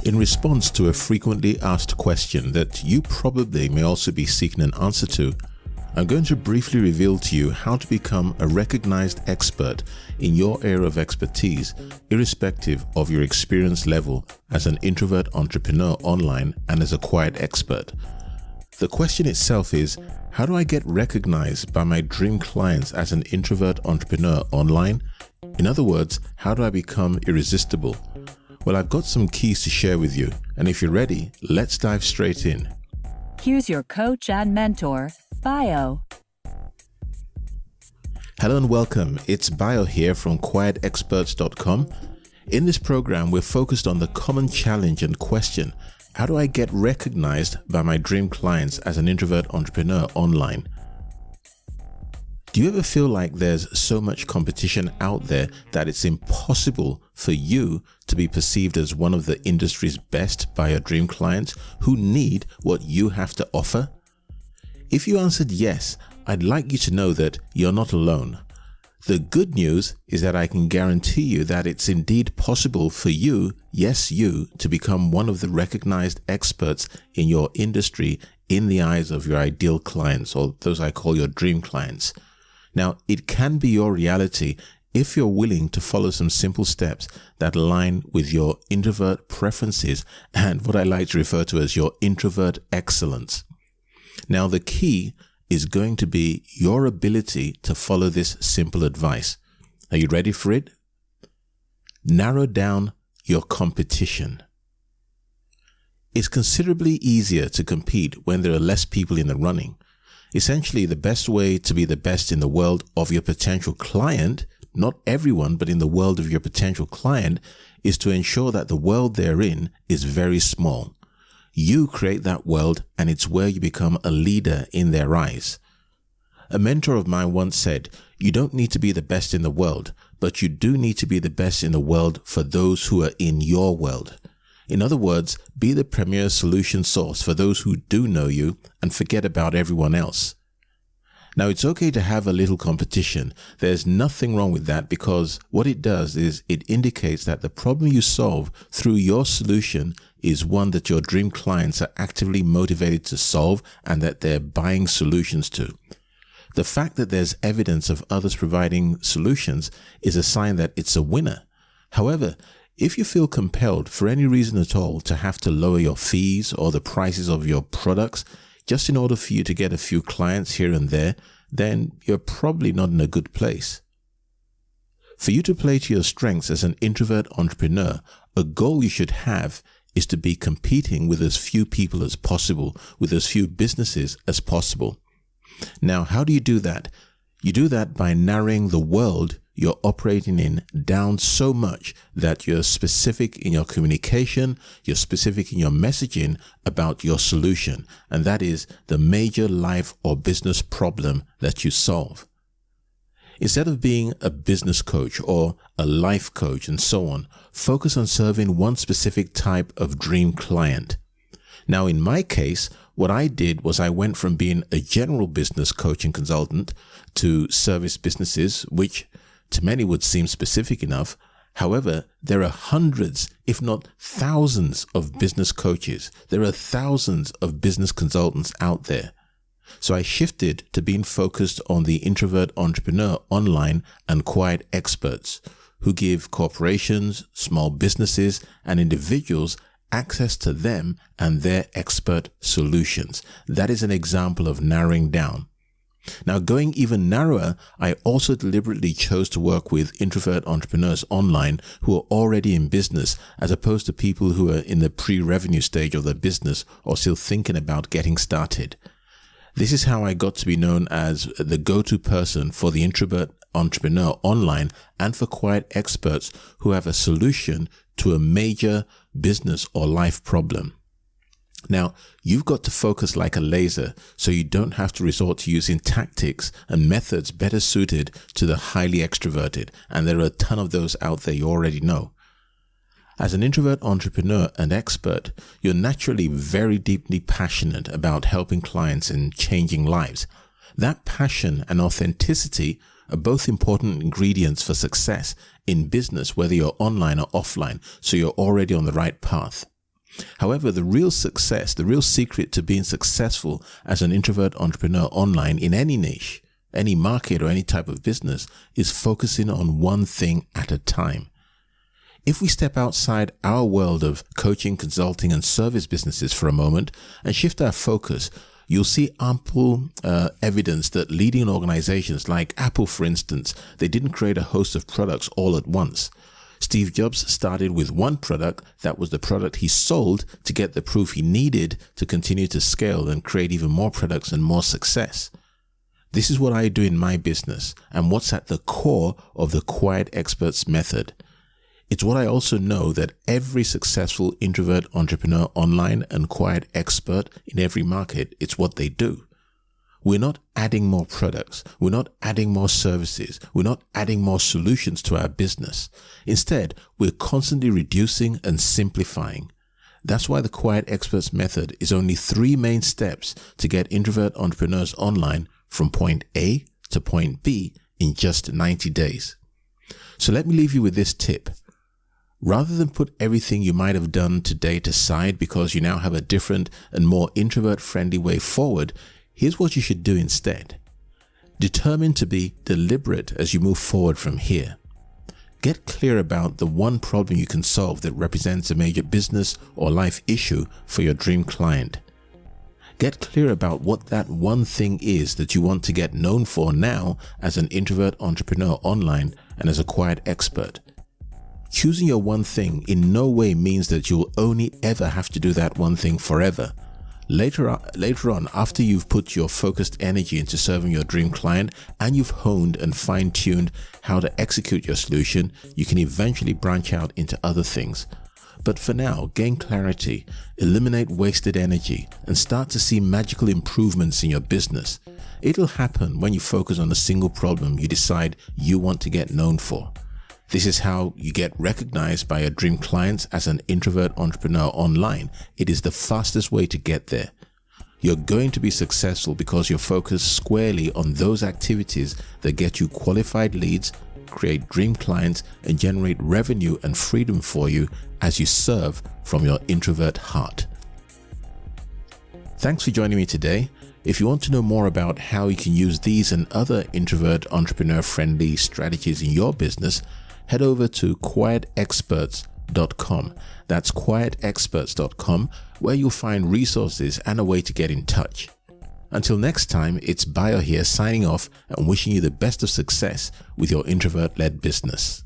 In response to a frequently asked question that you probably may also be seeking an answer to, I'm going to briefly reveal to you how to become a recognized expert in your area of expertise, irrespective of your experience level as an introvert entrepreneur online and as a quiet expert. The question itself is, how do I get recognized by my dream clients as an introvert entrepreneur online? In other words, how do I become irresistible? Well, I've got some keys to share with you, and if you're ready, let's dive straight in. Here's your coach and mentor, Bio. Hello and welcome. It's Bio here from quietexperts.com. In this program, we're focused on the common challenge and question, how do I get recognized by my dream clients as an introvert entrepreneur online? Do you ever feel like there's so much competition out there that it's impossible for you to be perceived as one of the industry's best by your dream clients who need what you have to offer? If you answered yes, I'd like you to know that you're not alone. The good news is that I can guarantee you that it's indeed possible for you, yes you, to become one of the recognized experts in your industry in the eyes of your ideal clients, or those I call your dream clients. Now, it can be your reality if you're willing to follow some simple steps that align with your introvert preferences and what I like to refer to as your introvert excellence. Now, the key is going to be your ability to follow this simple advice. Are you ready for it? Narrow down your competition. It's considerably easier to compete when there are less people in the running. Essentially, the best way to be the best in the world of your potential client, not everyone, but in the world of your potential client, is to ensure that the world they're in is very small. You create that world, and it's where you become a leader in their eyes. A mentor of mine once said, you don't need to be the best in the world, but you do need to be the best in the world for those who are in your world. In other words, be the premier solution source for those who do know you and forget about everyone else. Now, it's okay to have a little competition. There's nothing wrong with that, because what it does is it indicates that the problem you solve through your solution is one that your dream clients are actively motivated to solve and that they're buying solutions to. The fact that there's evidence of others providing solutions is a sign that it's a winner. However, if you feel compelled for any reason at all to have to lower your fees or the prices of your products just in order for you to get a few clients here and there, then you're probably not in a good place. For you to play to your strengths as an introvert entrepreneur, a goal you should have is to be competing with as few people as possible, with as few businesses as possible. Now, how do you do that? You do that by narrowing the world you're operating in down so much that you're specific in your communication, you're specific in your messaging about your solution, and that is the major life or business problem that you solve. Instead of being a business coach or a life coach and so on, focus on serving one specific type of dream client. Now, in my case, what I did was I went from being a general business coach and consultant to service businesses, which to many would seem specific enough. However, there are hundreds, if not thousands, of business coaches. There are thousands of business consultants out there. So I shifted to being focused on the introvert entrepreneur online and quiet experts who give corporations, small businesses, and individuals access to them and their expert solutions. That is an example of narrowing down. Now, going even narrower, I also deliberately chose to work with introvert entrepreneurs online who are already in business, as opposed to people who are in the pre-revenue stage of their business or still thinking about getting started. This is how I got to be known as the go-to person for the introvert entrepreneur online and for quiet experts who have a solution to a major business or life problem. Now, you've got to focus like a laser so you don't have to resort to using tactics and methods better suited to the highly extroverted, and there are a ton of those out there you already know. As an introvert entrepreneur and expert, you're naturally very deeply passionate about helping clients and changing lives. That passion and authenticity are both important ingredients for success in business, whether you're online or offline, so you're already on the right path. However, the real success, the real secret to being successful as an introvert entrepreneur online in any niche, any market or any type of business is focusing on one thing at a time. If we step outside our world of coaching, consulting, and service businesses for a moment and shift our focus, you'll see ample evidence that leading organizations like Apple, for instance, they didn't create a host of products all at once. Steve Jobs started with one product that was the product he sold to get the proof he needed to continue to scale and create even more products and more success. This is what I do in my business and what's at the core of the Quiet Experts method. It's what I also know that every successful introvert entrepreneur online and quiet expert in every market, it's what they do. We're not adding more products. We're not adding more services. We're not adding more solutions to our business. Instead, we're constantly reducing and simplifying. That's why the Quiet Experts method is only 3 main steps to get introvert entrepreneurs online from point A to point B in just 90 days. So let me leave you with this tip. Rather than put everything you might have done to date aside because you now have a different and more introvert-friendly way forward, here's what you should do instead. Determine to be deliberate as you move forward from here. Get clear about the one problem you can solve that represents a major business or life issue for your dream client. Get clear about what that one thing is that you want to get known for now as an introvert entrepreneur online and as a quiet expert. Choosing your one thing in no way means that you'll only ever have to do that one thing forever. Later on, after you've put your focused energy into serving your dream client and you've honed and fine-tuned how to execute your solution, you can eventually branch out into other things. But for now, gain clarity, eliminate wasted energy, and start to see magical improvements in your business. It'll happen when you focus on a single problem you decide you want to get known for. This is how you get recognized by your dream clients as an introvert entrepreneur online. It is the fastest way to get there. You're going to be successful because you're focused squarely on those activities that get you qualified leads, create dream clients, and generate revenue and freedom for you as you serve from your introvert heart. Thanks for joining me today. If you want to know more about how you can use these and other introvert entrepreneur friendly strategies in your business, head over to quietexperts.com. That's quietexperts.com, where you'll find resources and a way to get in touch. Until next time, it's Bio here signing off and wishing you the best of success with your introvert-led business.